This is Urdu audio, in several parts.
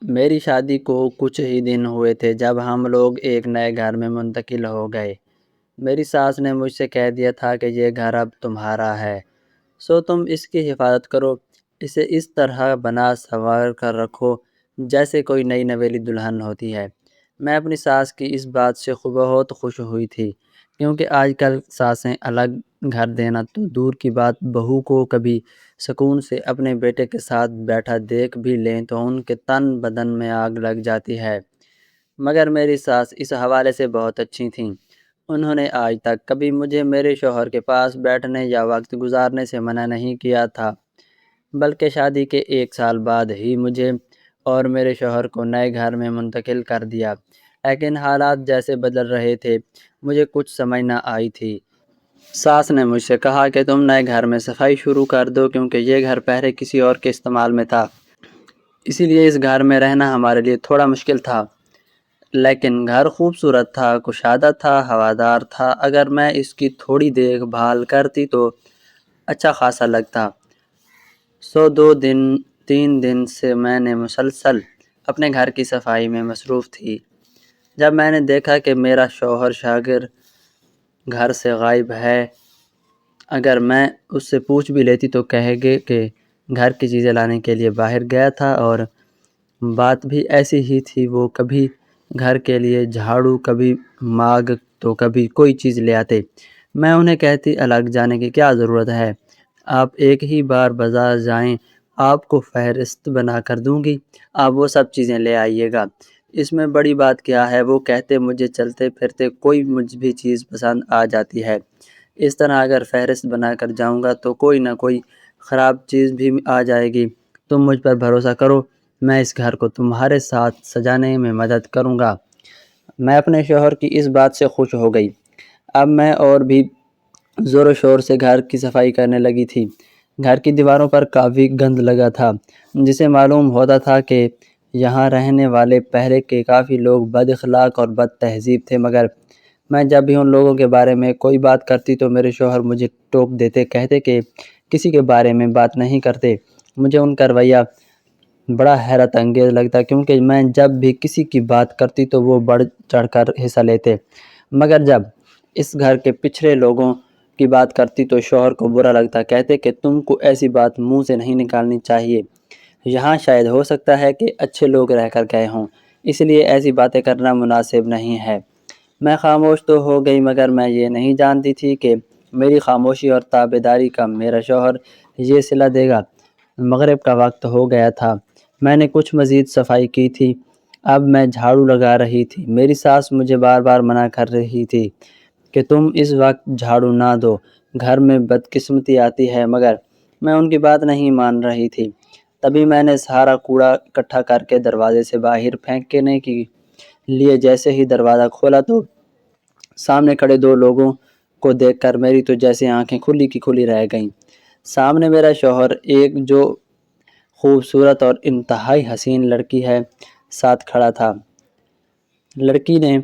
میری شادی کو کچھ ہی دن ہوئے تھے جب ہم لوگ ایک نئے گھر میں منتقل ہو گئے۔ میری ساس نے مجھ سے کہہ دیا تھا کہ یہ گھر اب تمہارا ہے، سو تم اس کی حفاظت کرو، اسے اس طرح بنا سنوار کر رکھو جیسے کوئی نئی نویلی دلہن ہوتی ہے۔ میں اپنی ساس کی اس بات سے بہت خوش ہوئی تھی، کیونکہ آج کل ساسیں الگ گھر دینا تو دور کی بات، بہو کو کبھی سکون سے اپنے بیٹے کے ساتھ بیٹھا دیکھ بھی لیں تو ان کے تن بدن میں آگ لگ جاتی ہے۔ مگر میری ساس اس حوالے سے بہت اچھی تھیں۔ انہوں نے آج تک کبھی مجھے میرے شوہر کے پاس بیٹھنے یا وقت گزارنے سے منع نہیں کیا تھا، بلکہ شادی کے 1 سال بعد ہی مجھے اور میرے شوہر کو نئے گھر میں منتقل کر دیا۔ لیکن حالات جیسے بدل رہے تھے، مجھے کچھ سمجھ نہ آئی تھی۔ ساس نے مجھ سے کہا کہ تم نئے گھر میں صفائی شروع کر دو، کیونکہ یہ گھر پہلے کسی اور کے استعمال میں تھا، اسی لیے اس گھر میں رہنا ہمارے لیے تھوڑا مشکل تھا۔ لیکن گھر خوبصورت تھا، کشادہ تھا، ہوادار تھا، اگر میں اس کی تھوڑی دیکھ بھال کرتی تو اچھا خاصا لگتا۔ 3 دن سے میں نے مسلسل اپنے گھر کی صفائی میں مصروف تھی۔ جب میں نے دیکھا کہ میرا شوہر شاگرد گھر سے غائب ہے، اگر میں اس سے پوچھ بھی لیتی تو کہے گے کہ گھر کی چیزیں لانے کے لیے باہر گیا تھا، اور بات بھی ایسی ہی تھی۔ وہ کبھی گھر کے لیے جھاڑو، کبھی ماگ تو کبھی کوئی چیز لے آتے۔ میں انہیں کہتی الگ جانے کی کیا ضرورت ہے، آپ ایک ہی بار بازار جائیں، آپ کو فہرست بنا کر دوں گی، آپ وہ سب چیزیں لے آئیے گا، اس میں بڑی بات کیا ہے۔ وہ کہتے مجھے چلتے پھرتے کوئی مجھ بھی چیز پسند آ جاتی ہے، اس طرح اگر فہرست بنا کر جاؤں گا تو کوئی نہ کوئی خراب چیز بھی آ جائے گی۔ تم مجھ پر بھروسہ کرو، میں اس گھر کو تمہارے ساتھ سجانے میں مدد کروں گا۔ میں اپنے شوہر کی اس بات سے خوش ہو گئی۔ اب میں اور بھی زور و شور سے گھر کی صفائی کرنے لگی تھی۔ گھر کی دیواروں پر کافی گند لگا تھا، جسے معلوم ہوتا تھا کہ یہاں رہنے والے پہلے کے کافی لوگ بد اخلاق اور بد تہذیب تھے، مگر میں جب بھی ان لوگوں کے بارے میں کوئی بات کرتی تو میرے شوہر مجھے ٹوک دیتے، کہتے کہ کسی کے بارے میں بات نہیں کرتے۔ مجھے ان کا رویہ بڑا حیرت انگیز لگتا، کیونکہ میں جب بھی کسی کی بات کرتی تو وہ بڑھ چڑھ کر حصہ لیتے، مگر جب اس گھر کے پچھڑے لوگوں کی بات کرتی تو شوہر کو برا لگتا، کہتے کہ تم کو ایسی بات منہ سے نہیں نکالنی چاہیے، یہاں شاید ہو سکتا ہے کہ اچھے لوگ رہ کر گئے ہوں، اس لیے ایسی باتیں کرنا مناسب نہیں ہے۔ میں خاموش تو ہو گئی، مگر میں یہ نہیں جانتی تھی کہ میری خاموشی اور تابعداری کا میرا شوہر یہ صلہ دے گا۔ مغرب کا وقت ہو گیا تھا، میں نے کچھ مزید صفائی کی تھی، اب میں جھاڑو لگا رہی تھی۔ میری ساس مجھے بار بار منع کر رہی تھی کہ تم اس وقت جھاڑو نہ دو، گھر میں بدقسمتی آتی ہے، مگر میں ان کی بات نہیں مان رہی تھی۔ تبھی میں نے سارا کوڑا اکٹھا کر کے دروازے سے باہر پھینکنے کے لیے جیسے ہی دروازہ کھولا تو سامنے کھڑے 2 لوگوں کو دیکھ کر میری تو جیسے آنکھیں کھلی کی کھلی رہ گئیں۔ سامنے میرا شوہر، ایک جو خوبصورت اور انتہائی حسین لڑکی ہے، ساتھ کھڑا تھا۔ لڑکی نے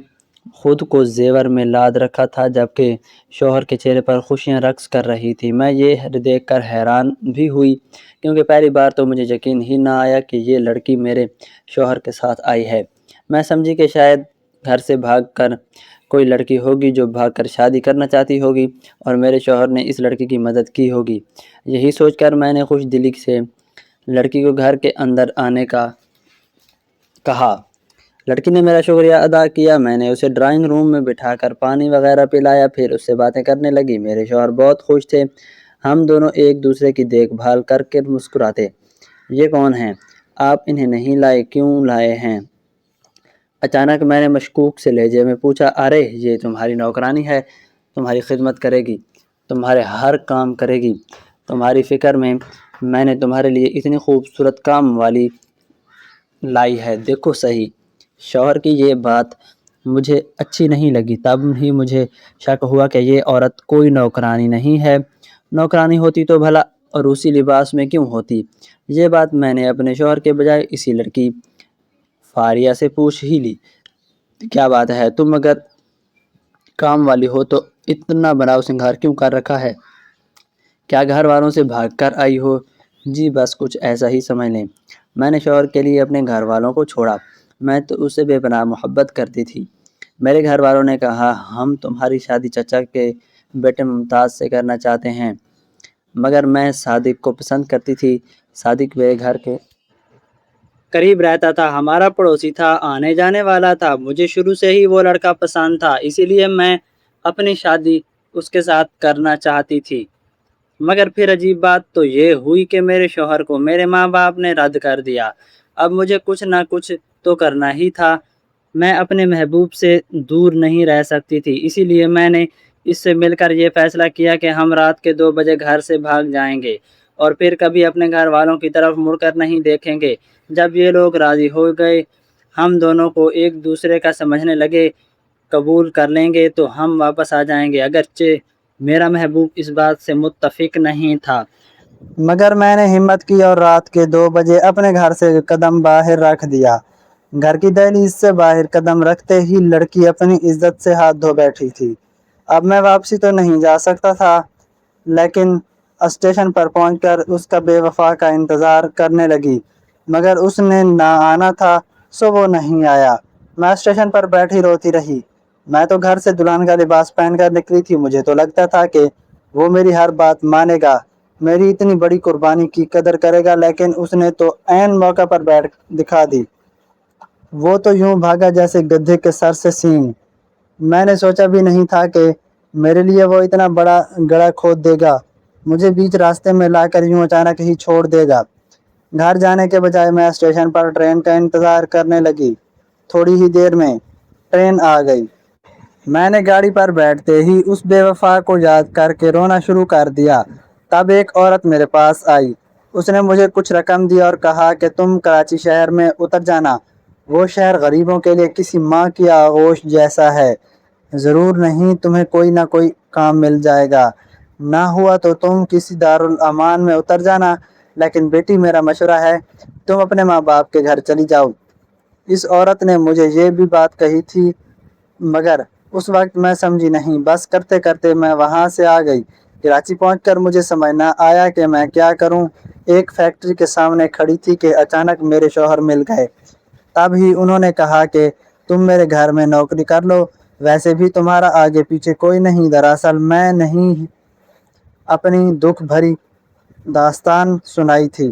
خود کو زیور میں لاد رکھا تھا، جبکہ شوہر کے چہرے پر خوشیاں رقص کر رہی تھی۔ میں یہ دیکھ کر حیران بھی ہوئی، کیونکہ پہلی بار تو مجھے یقین ہی نہ آیا کہ یہ لڑکی میرے شوہر کے ساتھ آئی ہے۔ میں سمجھی کہ شاید گھر سے بھاگ کر کوئی لڑکی ہوگی جو بھاگ کر شادی کرنا چاہتی ہوگی، اور میرے شوہر نے اس لڑکی کی مدد کی ہوگی۔ یہی سوچ کر میں نے خوش دلی سے لڑکی کو گھر کے اندر آنے کا کہا۔ لڑکی نے میرا شکریہ ادا کیا۔ میں نے اسے ڈرائنگ روم میں بٹھا کر پانی وغیرہ پلایا، پھر اس سے باتیں کرنے لگی۔ میرے شوہر بہت خوش تھے، ہم دونوں ایک دوسرے کی دیکھ بھال کر کے مسکراتے۔ یہ کون ہیں؟ آپ انہیں نہیں لائے؟ کیوں لائے ہیں؟ اچانک میں نے مشکوک سے لہجے میں پوچھا۔ ارے یہ تمہاری نوکرانی ہے، تمہاری خدمت کرے گی، تمہارے ہر کام کرے گی، تمہاری فکر میں نے تمہارے لیے اتنی خوبصورت کام والی لائی ہے، دیکھو صحیح۔ شوہر کی یہ بات مجھے اچھی نہیں لگی، تب ہی مجھے شک ہوا کہ یہ عورت کوئی نوکرانی نہیں ہے، نوکرانی ہوتی تو بھلا روسی لباس میں کیوں ہوتی؟ یہ بات میں نے اپنے شوہر کے بجائے اسی لڑکی فاریہ سے پوچھ ہی لی۔ کیا بات ہے، تم اگر کام والی ہو تو اتنا بڑا سنگھار کیوں کر رکھا ہے؟ کیا گھر والوں سے بھاگ کر آئی ہو؟ جی بس کچھ ایسا ہی سمجھ لیں۔ میں نے شوہر کے لیے اپنے گھر والوں کو چھوڑا، میں تو اسے بے پناہ محبت کرتی تھی۔ میرے گھر والوں نے کہا ہم تمہاری شادی چچا کے بیٹے ممتاز سے کرنا چاہتے ہیں، مگر میں صادق کو پسند کرتی تھی۔ صادق میرے گھر کے قریب رہتا تھا، ہمارا پڑوسی تھا، آنے جانے والا تھا، مجھے شروع سے ہی وہ لڑکا پسند تھا، اسی لیے میں اپنی شادی اس کے ساتھ کرنا چاہتی تھی۔ مگر پھر عجیب بات تو یہ ہوئی کہ میرے شوہر کو میرے ماں باپ نے رد کر دیا۔ اب مجھے کچھ نہ کچھ تو کرنا ہی تھا، میں اپنے محبوب سے دور نہیں رہ سکتی تھی، اسی لیے میں نے اس سے مل کر یہ فیصلہ کیا کہ ہم رات کے 2 بجے گھر سے بھاگ جائیں گے اور پھر کبھی اپنے گھر والوں کی طرف مڑ کر نہیں دیکھیں گے۔ جب یہ لوگ راضی ہو گئے، ہم دونوں کو ایک دوسرے کا سمجھنے لگے، قبول کر لیں گے تو ہم واپس آ جائیں گے۔ اگرچہ میرا محبوب اس بات سے متفق نہیں تھا، مگر میں نے ہمت کی اور رات کے 2 بجے اپنے گھر سے قدم باہر رکھ دیا۔ گھر کی دہلیز سے باہر قدم رکھتے ہی لڑکی اپنی عزت سے ہاتھ دھو بیٹھی تھی۔ اب میں واپسی تو نہیں جا سکتا تھا، لیکن اسٹیشن پر پہنچ کر اس کا بے وفا کا انتظار کرنے لگی، مگر اس نے نہ آنا تھا سو وہ نہیں آیا۔ میں اسٹیشن پر بیٹھی روتی رہی۔ میں تو گھر سے دلہن کا لباس پہن کر نکلی تھی، مجھے تو لگتا تھا کہ وہ میری ہر بات مانے گا، میری اتنی بڑی قربانی کی قدر کرے گا، لیکن اس نے تو عین موقع پر بیٹھ دکھا دی۔ وہ تو یوں بھاگا جیسے گدھے کے سر سے سینگ۔ میں نے سوچا بھی نہیں تھا کہ میرے لیے وہ اتنا بڑا گڑھا کھود دے گا، مجھے بیچ راستے میں لا کر یوں اچانک ہی چھوڑ دے گا۔ گھر جانے کے بجائے میں اسٹیشن پر ٹرین کا انتظار کرنے لگی۔ تھوڑی ہی دیر میں ٹرین آ گئی۔ میں نے گاڑی پر بیٹھتے ہی اس بے وفا کو یاد کر کے رونا شروع کر دیا۔ تب ایک عورت میرے پاس آئی، اس نے مجھے کچھ رقم دی اور کہا کہ تم کراچی شہر میں اتر جانا، وہ شہر غریبوں کے لیے کسی ماں کی آغوش جیسا ہے، ضرور نہیں تمہیں کوئی نہ کوئی کام مل جائے گا، نہ ہوا تو تم کسی دارالامان میں اتر جانا، لیکن بیٹی میرا مشورہ ہے تم اپنے ماں باپ کے گھر چلی جاؤ۔ اس عورت نے مجھے یہ بھی بات کہی تھی، مگر اس وقت میں سمجھی نہیں، بس کرتے کرتے میں وہاں سے آ گئی۔ کراچی پہنچ کر مجھے سمجھ نہ آیا کہ میں کیا کروں۔ ایک فیکٹری کے سامنے کھڑی تھی کہ اچانک میرے شوہر مل گئے۔ تب ہی انہوں نے کہا کہ تم میرے گھر میں نوکری کر لو، ویسے بھی تمہارا آگے پیچھے کوئی نہیں۔ دراصل میں نہیں اپنی دکھ بھری داستان سنائی تھی،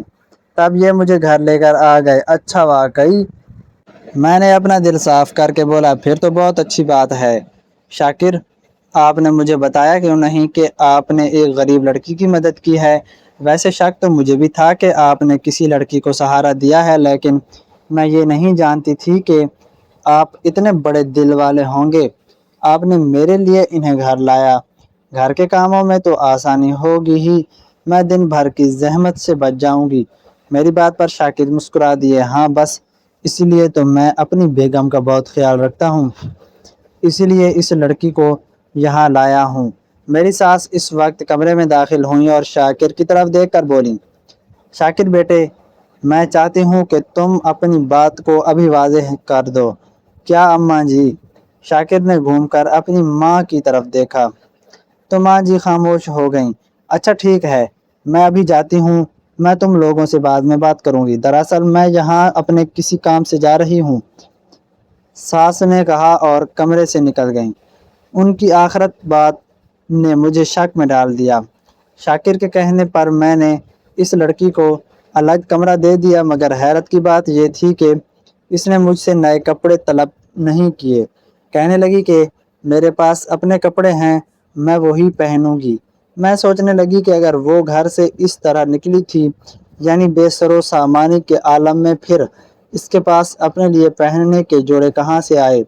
تب یہ مجھے گھر لے کر آ گئے۔ اچھا واقعی؟ میں نے اپنا دل صاف کر کے بولا، پھر تو بہت اچھی بات ہے شاکر، آپ نے مجھے بتایا کیوں نہیں کہ آپ نے ایک غریب لڑکی کی مدد کی ہے؟ ویسے شک تو مجھے بھی تھا کہ آپ نے کسی لڑکی کو سہارا دیا ہے، لیکن میں یہ نہیں جانتی تھی کہ آپ اتنے بڑے دل والے ہوں گے۔ آپ نے میرے لیے انہیں گھر لایا، گھر کے کاموں میں تو آسانی ہوگی ہی، میں دن بھر کی زحمت سے بچ جاؤں گی۔ میری بات پر شاکر مسکرا دیے۔ ہاں بس اسی لیے تو میں اپنی بیگم کا بہت خیال رکھتا ہوں، اسی لیے اس لڑکی کو یہاں لایا ہوں۔ میری ساس اس وقت کمرے میں داخل ہوئیں اور شاکر کی طرف دیکھ کر بولیں، شاکر بیٹے، میں چاہتی ہوں کہ تم اپنی بات کو ابھی واضح کر دو۔ کیا اماں جی؟ شاکر نے گھوم کر اپنی ماں کی طرف دیکھا تو ماں جی خاموش ہو گئیں۔ اچھا ٹھیک ہے، میں ابھی جاتی ہوں، میں تم لوگوں سے بعد میں بات کروں گی، دراصل میں یہاں اپنے کسی کام سے جا رہی ہوں، ساس نے کہا اور کمرے سے نکل گئیں۔ ان کی آخرت بات نے مجھے شک میں ڈال دیا۔ شاکر کے کہنے پر میں نے اس لڑکی کو الگ کمرہ دے دیا، مگر حیرت کی بات یہ تھی کہ اس نے مجھ سے نئے کپڑے طلب نہیں کیے۔ کہنے لگی کہ میرے پاس اپنے کپڑے ہیں، میں وہی پہنوں گی۔ میں سوچنے لگی کہ اگر وہ گھر سے اس طرح نکلی تھی، یعنی بے سر و سامانی کے عالم میں، پھر اس کے پاس اپنے لیے پہننے کے جوڑے کہاں سے آئے؟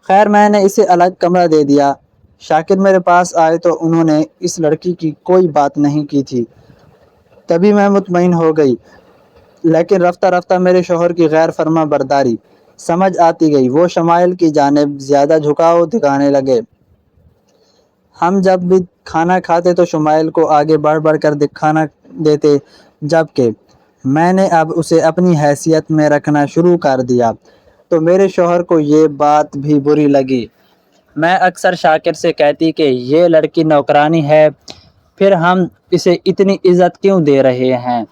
خیر میں نے اسے الگ کمرہ دے دیا۔ شاکر میرے پاس آئے تو انہوں نے اس لڑکی کی کوئی بات نہیں کی تھی، تبھی میں مطمئن ہو گئی، لیکن رفتہ رفتہ میرے شوہر کی غیر فرما برداری سمجھ آتی گئی۔ وہ شمائل کی جانب زیادہ جھکاؤ دکھانے لگے۔ ہم جب بھی کھانا کھاتے تو شمائل کو آگے بڑھ بڑھ کر کھانا دیتے، جبکہ میں نے اب اسے اپنی حیثیت میں رکھنا شروع کر دیا تو میرے شوہر کو یہ بات بھی بری لگی۔ میں اکثر شاکر سے کہتی کہ یہ لڑکی نوکرانی ہے، پھر ہم اسے اتنی عزت کیوں دے رہے ہیں؟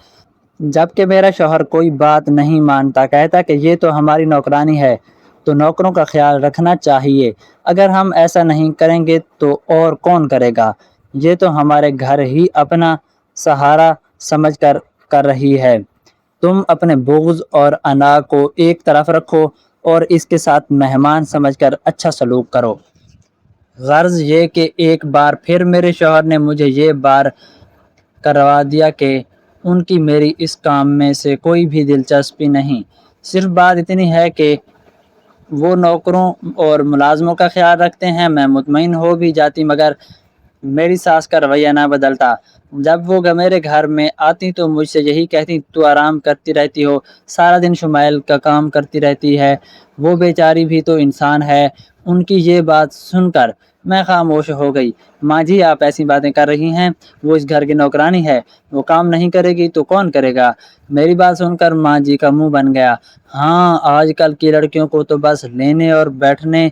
جبکہ میرا شوہر کوئی بات نہیں مانتا، کہتا کہ یہ تو ہماری نوکرانی ہے، تو نوکروں کا خیال رکھنا چاہیے، اگر ہم ایسا نہیں کریں گے تو اور کون کرے گا، یہ تو ہمارے گھر ہی اپنا سہارا سمجھ کر کر رہی ہے، تم اپنے بغض اور انا کو ایک طرف رکھو اور اس کے ساتھ مہمان سمجھ کر اچھا سلوک کرو۔ غرض یہ کہ ایک بار پھر میرے شوہر نے مجھے یہ بار کروا دیا کہ ان کی میری اس کام میں سے کوئی بھی دلچسپی نہیں، صرف بات اتنی ہے کہ وہ نوکروں اور ملازموں کا خیال رکھتے ہیں۔ میں مطمئن ہو بھی جاتی مگر میری ساس کا رویہ نہ بدلتا، جب وہ میرے گھر میں آتی تو مجھ سے یہی کہتی، تو آرام کرتی رہتی ہو، سارا دن شمائل کا کام کرتی رہتی ہے، وہ بیچاری بھی تو انسان ہے۔ ان کی یہ بات سن کر میں خاموش ہو گئی۔ ماں جی آپ ایسی باتیں کر رہی ہیں، وہ اس گھر کی نوکرانی ہے، وہ کام نہیں کرے گی تو کون کرے گا؟ میری بات سن کر ماں جی کا منہ بن گیا۔ ہاں آج کل کی لڑکیوں کو تو بس لینے اور بیٹھنے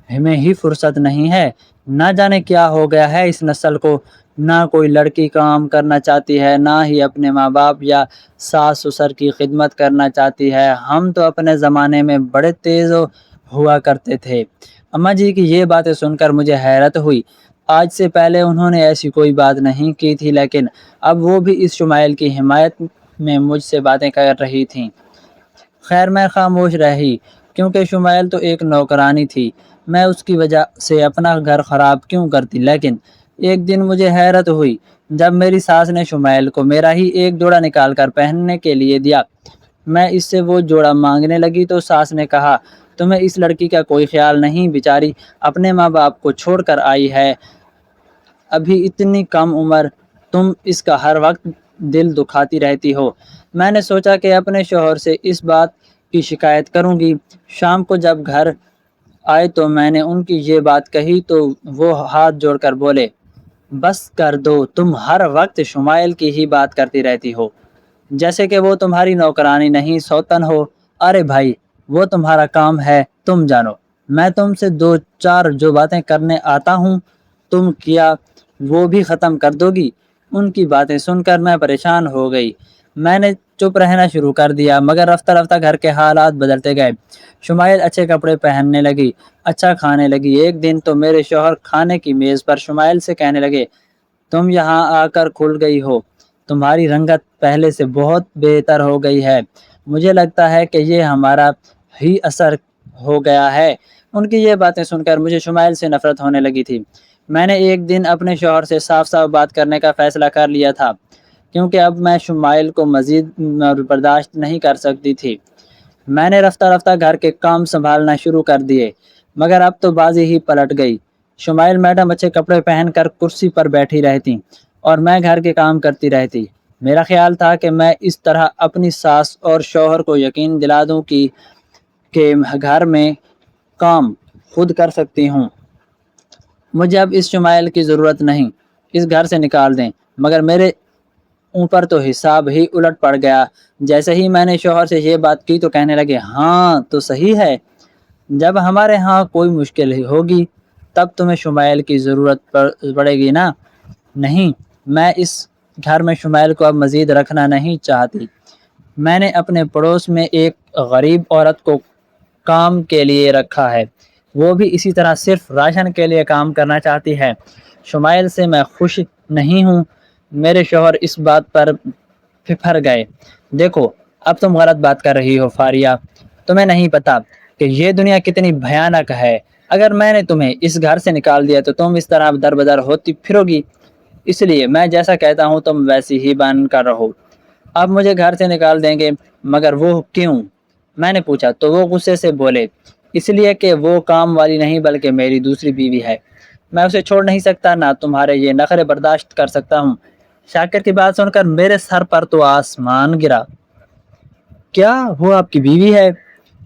میں ہی فرصت نہیں ہے، نہ جانے کیا ہو گیا ہے اس نسل کو، نہ کوئی لڑکی کام کرنا چاہتی ہے، نہ ہی اپنے ماں باپ یا ساس سسر کی خدمت کرنا چاہتی ہے۔ ہم تو اپنے زمانے میں بڑے تیز ہوا کرتے تھے۔ اماں جی کی یہ باتیں سن کر مجھے حیرت ہوئی، آج سے پہلے انہوں نے ایسی کوئی بات نہیں کی تھی، لیکن اب وہ بھی اس شمائل کی حمایت میں مجھ سے باتیں کر رہی تھیں۔ خیر میں خاموش رہی، کیونکہ شمائل تو ایک نوکرانی تھی، میں اس کی وجہ سے اپنا گھر خراب کیوں کرتی؟ لیکن ایک دن مجھے حیرت ہوئی جب میری ساس نے شمائل کو میرا ہی ایک جوڑا نکال کر پہننے کے لیے دیا۔ میں اس سے وہ جوڑا مانگنے لگی تو ساس نے کہا، تمہیں اس لڑکی کا کوئی خیال نہیں، بیچاری اپنے ماں باپ کو چھوڑ کر آئی ہے، ابھی اتنی کم عمر، تم اس کا ہر وقت دل دکھاتی رہتی ہو۔ میں نے سوچا کہ اپنے شوہر سے اس بات کی شکایت کروں گی۔ شام کو جب گھر آئے تو میں نے ان کی یہ بات کہی تو وہ ہاتھ جوڑ کر بولے، بس کر دو، تم ہر وقت شمائل کی ہی بات کرتی رہتی ہو، جیسے کہ وہ تمہاری نوکرانی نہیں سوتن ہو۔ ارے بھائی وہ تمہارا کام ہے، تم جانو، میں تم سے دو چار جو باتیں کرنے آتا ہوں تم کیا وہ بھی ختم کر دو گی؟ ان کی باتیں سن کر میں پریشان ہو گئی، میں نے چپ رہنا شروع کر دیا، مگر رفتہ رفتہ گھر کے حالات بدلتے گئے۔ شمائل اچھے کپڑے پہننے لگی، اچھا کھانے لگی۔ ایک دن تو میرے شوہر کھانے کی میز پر شمائل سے کہنے لگے، تم یہاں آ کر کھل گئی ہو، تمہاری رنگت پہلے سے بہت بہتر ہو گئی ہے، مجھے لگتا ہے کہ یہ ہمارا ہی اثر ہو گیا ہے۔ ان کی یہ باتیں سن کر مجھے شمائل سے نفرت ہونے لگی تھی۔ میں نے ایک دن اپنے شوہر سے صاف صاف بات کرنے کا فیصلہ کر لیا تھا، کیونکہ اب میں شمائل کو مزید برداشت نہیں کر سکتی تھی۔ میں نے رفتہ رفتہ گھر کے کام سنبھالنا شروع کر دیے، مگر اب تو بازی ہی پلٹ گئی۔ شمائل میڈم اچھے کپڑے پہن کر کرسی پر بیٹھی رہتی اور میں گھر کے کام کرتی رہتی۔ میرا خیال تھا کہ میں اس طرح اپنی ساس اور شوہر کو یقین دلا دوں کہ گھر میں کام خود کر سکتی ہوں، مجھے اب اس شمائل کی ضرورت نہیں، اس گھر سے نکال دیں۔ مگر میرے اوپر تو حساب ہی الٹ پڑ گیا۔ جیسے ہی میں نے شوہر سے یہ بات کی تو کہنے لگے، ہاں تو صحیح ہے، جب ہمارے ہاں کوئی مشکل ہوگی تب تمہیں شمائل کی ضرورت پڑے گی نا۔ نہیں، میں اس گھر میں شمائل کو اب مزید رکھنا نہیں چاہتی۔ میں نے اپنے پڑوس میں ایک غریب عورت کو کام کے لیے رکھا ہے، وہ بھی اسی طرح صرف راشن کے لیے کام کرنا چاہتی ہے۔ شمائل سے میں خوش نہیں ہوں۔ میرے شوہر اس بات پر پھر گئے، دیکھو اب تم غلط بات کر رہی ہو فاریہ، تمہیں نہیں پتا کہ یہ دنیا کتنی بھیانک ہے، اگر میں نے تمہیں اس گھر سے نکال دیا تو تم اس طرح در بدر ہوتی پھرو گی، اس لیے میں جیسا کہتا ہوں تم ویسی ہی بن کر رہو۔ اب مجھے گھر سے نکال دیں گے؟ مگر وہ کیوں؟ میں نے پوچھا تو وہ غصے سے بولے، اس لیے کہ وہ کام والی نہیں بلکہ میری دوسری بیوی ہے، میں اسے چھوڑ نہیں سکتا، نہ تمہارے یہ نخرے برداشت کر سکتا ہوں۔ شاکر کی بات سن کر میرے سر پر تو آسمان گرا۔ کیا وہ آپ کی بیوی ہے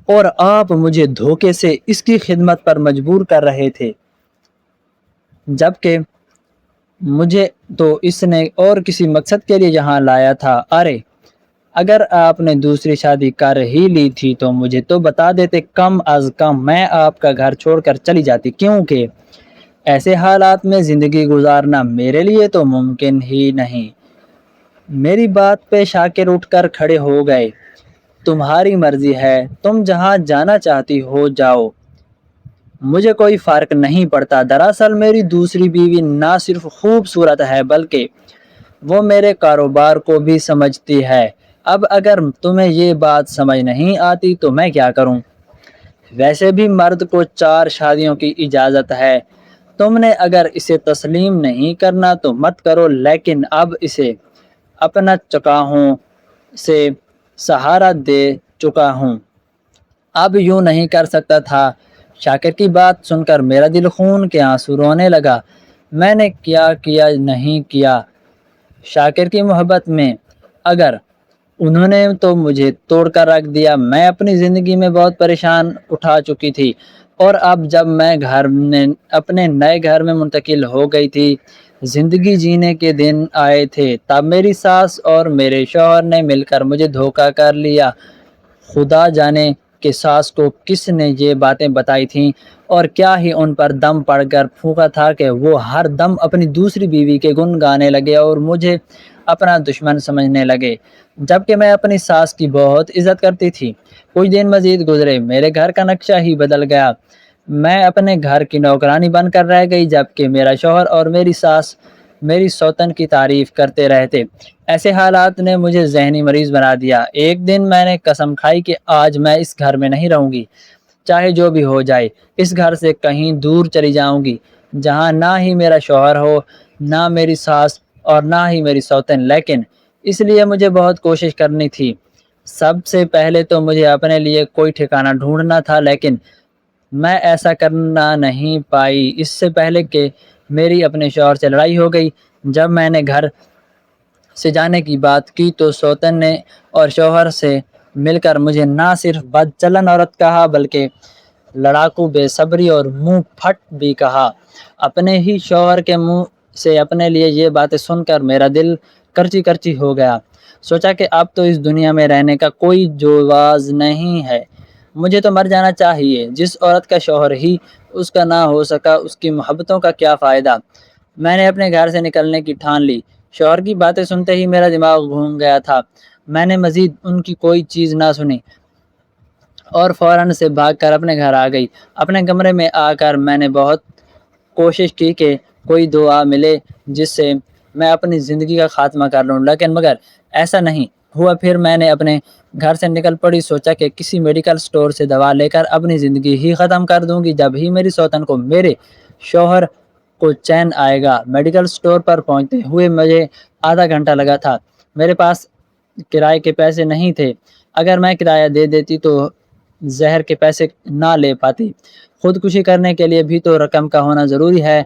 اور آپ مجھے دھوکے سے اس کی خدمت پر مجبور کر رہے تھے، جبکہ مجھے تو اس نے اور کسی مقصد کے لیے یہاں لایا تھا؟ ارے اگر آپ نے دوسری شادی کر ہی لی تھی تو مجھے تو بتا دیتے، کم از کم میں آپ کا گھر چھوڑ کر چلی جاتی، کیونکہ ایسے حالات میں زندگی گزارنا میرے لیے تو ممکن ہی نہیں۔ میری بات پہ شاکر اٹھ کر کھڑے ہو گئے۔ تمہاری مرضی ہے، تم جہاں جانا چاہتی ہو جاؤ، مجھے کوئی فرق نہیں پڑتا۔ دراصل میری دوسری بیوی نہ صرف خوبصورت ہے بلکہ وہ میرے کاروبار کو بھی سمجھتی ہے۔ اب اگر تمہیں یہ بات سمجھ نہیں آتی تو میں کیا کروں؟ ویسے بھی مرد کو 4 شادیوں کی اجازت ہے۔ تم نے اگر اسے تسلیم نہیں کرنا تو مت کرو، لیکن اب اسے اپنا چکاہوں سے سہارا دے چکا ہوں، اب یوں نہیں کر سکتا تھا۔ شاکر کی بات سن کر میرا دل خون کے آنسو رونے لگا۔ میں نے کیا کیا نہیں کیا شاکر کی محبت میں، اگر انہوں نے تو مجھے توڑ کر رکھ دیا۔ میں اپنی زندگی میں بہت پریشان اٹھا چکی تھی، اور اب جب میں اپنے نئے گھر میں منتقل ہو گئی تھی، زندگی جینے کے دن آئے تھے، تب میری ساس اور میرے شوہر نے مل کر مجھے دھوکہ کر لیا۔ خدا جانے کہ ساس کو کس نے یہ باتیں بتائی تھیں، اور کیا ہی ان پر دم پڑ کر پھونکا تھا کہ وہ ہر دم اپنی دوسری بیوی کے گن گانے لگے اور مجھے اپنا دشمن سمجھنے لگے، جبکہ میں اپنی ساس کی بہت عزت کرتی تھی۔ کچھ دن مزید گزرے، میرے گھر کا نقشہ ہی بدل گیا۔ میں اپنے گھر کی نوکرانی بن کر رہ گئی، جبکہ میرا شوہر اور میری ساس میری سوتن کی تعریف کرتے رہتے۔ ایسے حالات نے مجھے ذہنی مریض بنا دیا۔ ایک دن میں نے قسم کھائی کہ آج میں اس گھر میں نہیں رہوں گی، چاہے جو بھی ہو جائے۔ اس گھر سے کہیں دور چلی جاؤں گی، جہاں نہ ہی میرا شوہر ہو، نہ میری ساس اور نہ ہی میری سوتن۔ لیکن اس لیے مجھے بہت کوشش کرنی تھی۔ سب سے پہلے تو مجھے اپنے لیے کوئی ٹھکانہ ڈھونڈنا تھا، لیکن میں ایسا کرنا نہیں پائی۔ اس سے پہلے کہ میری اپنے شوہر سے لڑائی ہو گئی، جب میں نے گھر سے جانے کی بات کی تو سوتن نے اور شوہر سے مل کر مجھے نہ صرف بد چلن عورت کہا بلکہ لڑاکو، بے صبری اور منہ پھٹ بھی کہا۔ اپنے ہی شوہر کے منہ سے اپنے لیے یہ باتیں سن کر میرا دل کرچی کرچی ہو گیا۔ سوچا کہ اب تو اس دنیا میں رہنے کا کوئی جواز نہیں ہے، مجھے تو مر جانا چاہیے۔ جس عورت کا شوہر ہی اس کا نہ ہو سکا، اس کی محبتوں کا کیا فائدہ؟ میں نے اپنے گھر سے نکلنے کی ٹھان لی۔ شوہر کی باتیں سنتے ہی میرا دماغ گھوم گیا تھا۔ میں نے مزید ان کی کوئی چیز نہ سنی اور فوراً سے بھاگ کر اپنے گھر آ گئی۔ اپنے کمرے میں آ کر میں نے بہت کوشش کی کہ کوئی دعا ملے جس سے میں اپنی زندگی کا خاتمہ کر لوں، لیکن مگر ایسا نہیں ہوا۔ پھر میں نے اپنے گھر سے نکل پڑی، سوچا کہ کسی میڈیکل سٹور سے دوا لے کر اپنی زندگی ہی ختم کر دوں گی، جب ہی میری سوتن کو میرے شوہر کو چین آئے گا۔ میڈیکل سٹور پر پہنچتے ہوئے مجھے آدھا گھنٹہ لگا تھا۔ میرے پاس کرائے کے پیسے نہیں تھے، اگر میں کرایہ دے دیتی تو زہر کے پیسے نہ لے پاتی۔ خودکشی کرنے کے لیے بھی تو رقم کا ہونا ضروری ہے۔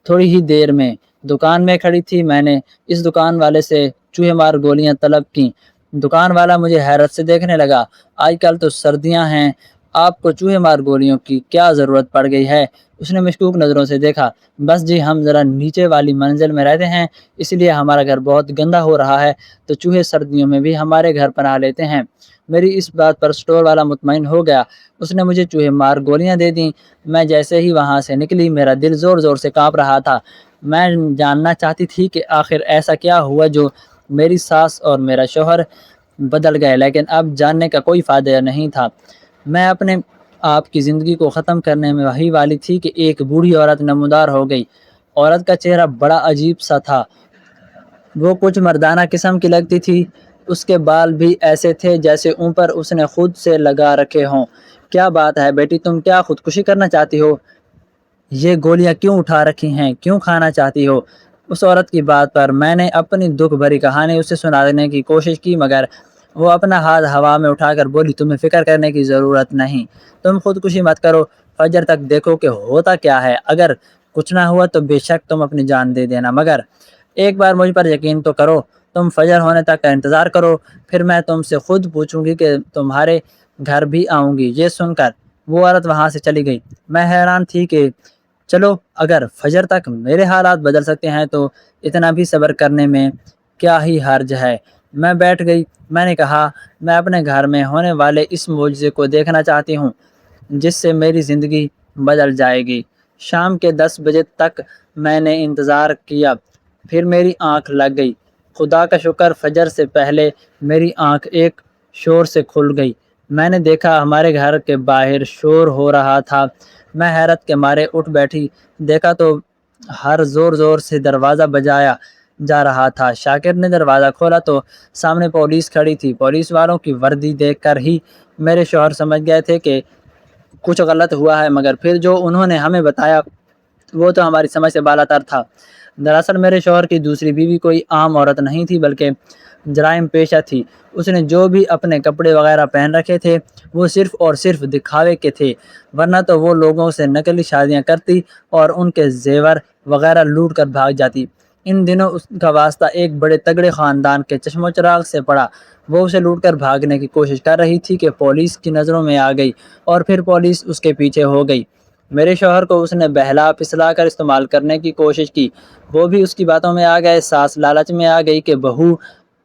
تھوڑی ہی دیر میں دکان میں کھڑی تھی، میں نے اس دکان والے سے چوہے مار گولیاں طلب کی۔ دکان والا مجھے حیرت سے دیکھنے لگا۔ آج کل تو سردیاں ہیں، آپ کو چوہے مار گولیوں کی کیا ضرورت پڑ گئی ہے؟ اس نے مشکوک نظروں سے دیکھا۔ بس جی، ہم ذرا نیچے والی منزل میں رہتے ہیں، اس لیے ہمارا گھر بہت گندا ہو رہا ہے، تو چوہے سردیوں میں بھی ہمارے گھر پناہ لیتے ہیں۔ میری اس بات پر سٹور والا مطمئن ہو گیا۔ اس نے مجھے چوہے مار گولیاں دے دیں۔ میں جیسے ہی وہاں سے نکلی، میرا دل زور زور سے کانپ رہا تھا۔ میں جاننا چاہتی تھی کہ آخر ایسا کیا ہوا جو میری ساس اور میرا شوہر بدل گئے، لیکن اب جاننے کا کوئی فائدہ نہیں تھا۔ میں اپنے آپ کی زندگی کو ختم کرنے میں وہی والی تھی کہ ایک بوڑھی عورت نمودار ہو گئی۔ عورت کا چہرہ بڑا عجیب سا تھا، وہ کچھ مردانہ قسم کی لگتی تھی۔ اس کے بال بھی ایسے تھے جیسے اوپر اس نے خود سے لگا رکھے ہوں۔ کیا بات ہے بیٹی، تم کیا خودکشی کرنا چاہتی ہو؟ یہ گولیاں کیوں اٹھا رکھی ہیں؟ کیوں کھانا چاہتی ہو؟ اس عورت کی بات پر میں نے اپنی دکھ بھری کہانی اسے سنانے کی کوشش کی، مگر وہ اپنا ہاتھ ہوا میں اٹھا کر بولی، تمہیں فکر کرنے کی ضرورت نہیں، تم خودکشی مت کرو، فجر تک دیکھو کہ ہوتا کیا ہے۔ اگر کچھ نہ ہوا تو بے شک تم اپنی جان دے دینا، مگر ایک بار مجھ پر یقین تو کرو۔ تم فجر ہونے تک کا انتظار کرو، پھر میں تم سے خود پوچھوں گی کہ تمہارے گھر بھی آؤں گی۔ یہ سن کر وہ عورت وہاں سے چلی گئی۔ میں حیران تھی کہ چلو، اگر فجر تک میرے حالات بدل سکتے ہیں تو اتنا بھی صبر کرنے میں کیا ہی حرج ہے۔ میں بیٹھ گئی۔ میں نے کہا، میں اپنے گھر میں ہونے والے اس معجزے کو دیکھنا چاہتی ہوں جس سے میری زندگی بدل جائے گی۔ شام کے 10 بجے تک میں نے انتظار کیا، پھر میری آنکھ لگ گئی۔ خدا کا شکر فجر سے پہلے میری آنکھ ایک شور سے کھل گئی۔ میں نے دیکھا ہمارے گھر کے باہر شور ہو رہا تھا۔ میں حیرت کے مارے اٹھ بیٹھی، دیکھا تو ہر زور زور سے دروازہ بجایا جا رہا تھا۔ شاکر نے دروازہ کھولا تو سامنے پولیس کھڑی تھی۔ پولیس والوں کی وردی دیکھ کر ہی میرے شوہر سمجھ گئے تھے کہ کچھ غلط ہوا ہے، مگر پھر جو انہوں نے ہمیں بتایا وہ تو ہماری سمجھ سے بالا تر تھا۔ دراصل میرے شوہر کی دوسری بیوی کوئی عام عورت نہیں تھی بلکہ جرائم پیشہ تھی۔ اس نے جو بھی اپنے کپڑے وغیرہ پہن رکھے تھے وہ صرف اور صرف دکھاوے کے تھے، ورنہ تو وہ لوگوں سے نکلی شادیاں کرتی اور ان کے زیور وغیرہ لوٹ کر بھاگ جاتی۔ ان دنوں اس کا واسطہ ایک بڑے تگڑے خاندان کے چشم و چراغ سے پڑا۔ وہ اسے لوٹ کر بھاگنے کی کوشش کر رہی تھی کہ پولیس کی نظروں میں آ گئی اور پھر پولیس اس کے پیچھے ہو گئی۔ میرے شوہر کو اس نے بہلا پھسلا کر استعمال کرنے کی کوشش کی، وہ بھی اس کی باتوں میں آ گئے۔ ساس لالچ میں آ گئی کہ بہو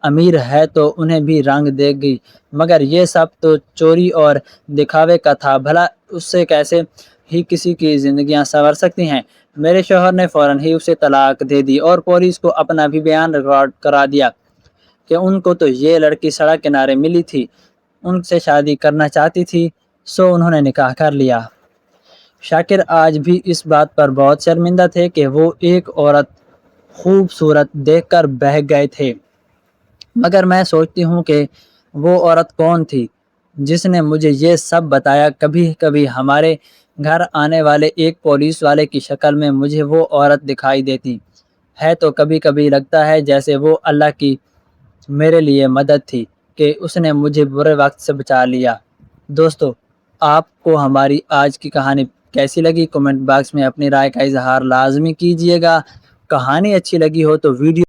امیر ہے تو انہیں بھی رنگ دے گی، مگر یہ سب تو چوری اور دکھاوے کا تھا، بھلا اس سے کیسے ہی کسی کی زندگیاں سنور سکتی ہیں۔ میرے شوہر نے فوراً ہی اسے طلاق دے دی اور پولیس کو اپنا بھی بیان ریکارڈ کرا دیا کہ ان کو تو یہ لڑکی سڑک کنارے ملی تھی، ان سے شادی کرنا چاہتی تھی، سو انہوں نے نکاح کر لیا۔ شاکر آج بھی اس بات پر بہت شرمندہ تھے کہ وہ ایک عورت خوبصورت دیکھ کر بہک گئے تھے، مگر میں سوچتی ہوں کہ وہ عورت کون تھی جس نے مجھے یہ سب بتایا۔ کبھی کبھی ہمارے گھر آنے والے ایک پولیس والے کی شکل میں مجھے وہ عورت دکھائی دیتی ہے تو کبھی کبھی لگتا ہے جیسے وہ اللہ کی میرے لیے مدد تھی کہ اس نے مجھے برے وقت سے بچا لیا۔ دوستو، آپ کو ہماری آج کی کہانی کیسی لگی؟ کمنٹ باکس میں اپنی رائے کا اظہار لازمی کیجیے گا۔ کہانی اچھی لگی ہو تو ویڈیو